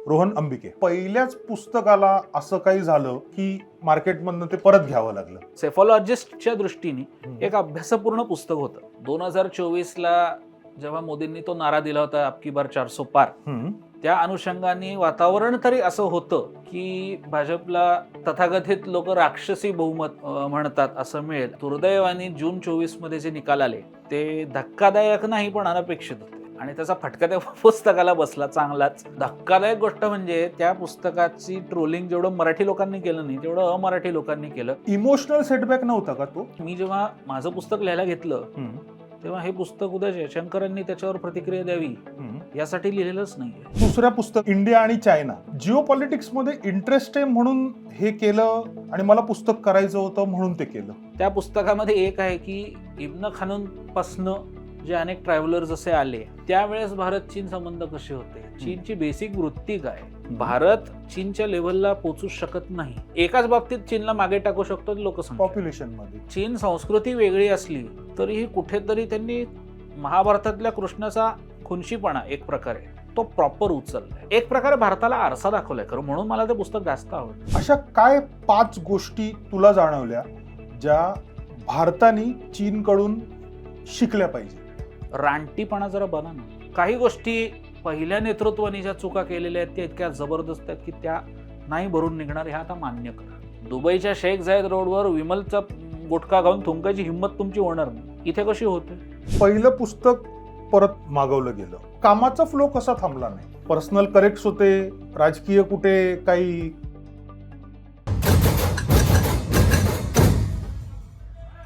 रोहन अंबिके. पहिल्याच पुस्तकाला असं काही झालं की मार्केटमधनं ते परत घ्यावं लागलं. सेफॉलॉजिस्टच्या दृष्टीने एक अभ्यासपूर्ण पुस्तक होतं. 2024ला जेव्हा मोदींनी तो नारा दिला होता, अबकी बार 400 पार, त्या अनुषंगाने वातावरण तरी असं होतं की भाजपला तथाकथित लोक राक्षसी बहुमत म्हणतात असं मिळेल. दुर्दैवाने जून 24 मध्ये जे निकाल आले ते धक्कादायक नाही पण अनपेक्षित होते आणि त्याचा फटका त्या पुस्तकाला बसला चांगलाच. धक्कादायक गोष्ट म्हणजे त्या पुस्तकाची ट्रोलिंग जेवढं मराठी लोकांनी केलं नाही तेवढं अमराठी लोकांनी केलं. इमोशनल सेटबॅक नव्हता का तो? मी जेव्हा माझं पुस्तक लिहायला घेतलं तेव्हा हे पुस्तक उद्या जयशंकरांनी त्याच्यावर प्रतिक्रिया द्यावी यासाठी लिहिलेलंच नाहीये. दुसऱ्या पुस्तक इंडिया आणि चायना, जिओ पॉलिटिक्स मध्ये इंटरेस्ट आहे म्हणून हे केलं आणि मला पुस्तक करायचं होतं म्हणून ते केलं. त्या पुस्तकामध्ये एक आहे की इब्न खानून पासनं जे अनेक ट्रॅव्हलर्स असे आले त्यावेळेस भारत चीन संबंध कसे होते, चीनची बेसिक वृत्ती काय, भारत चीनच्या लेव्हलला पोहोचू शकत नाही. एकाच बाबतीत चीनला मागे टाकू शकतो लोकसंख्या, पॉप्युलेशन मध्ये. चीन संस्कृती वेगळी असली तरीही कुठेतरी त्यांनी महाभारतातल्या कृष्णाचा खुनशीपणा एक प्रकारे तो प्रॉपर उचललाय, एक प्रकारे भारताला आरसा दाखवलाय खरं. म्हणून मला ते पुस्तक जास्त आवडतं. अशा काय 5 गोष्टी तुला जाणवल्या ज्या भारताने चीनकडून शिकल्या पाहिजे? रानटीपणा जरा बना ना. काही गोष्टी पहिल्या नेतृत्वाने ज्या चुका केलेल्या आहेत त्या इतक्या जबरदस्त आहेत की त्या नाही भरून निघणार, हे आता मान्य करा. दुबईच्या शेख झायद रोडवर विमलचा गुटखा घालून थुंकायची हिंमत तुमची होणार नाही. इथे कशी होते? पहिलं पुस्तक परत मागवलं गेलं. कामाचा फ्लो कसा थांबला नाही? पर्सनल करेक्ट्स होते, राजकीय कुठे काही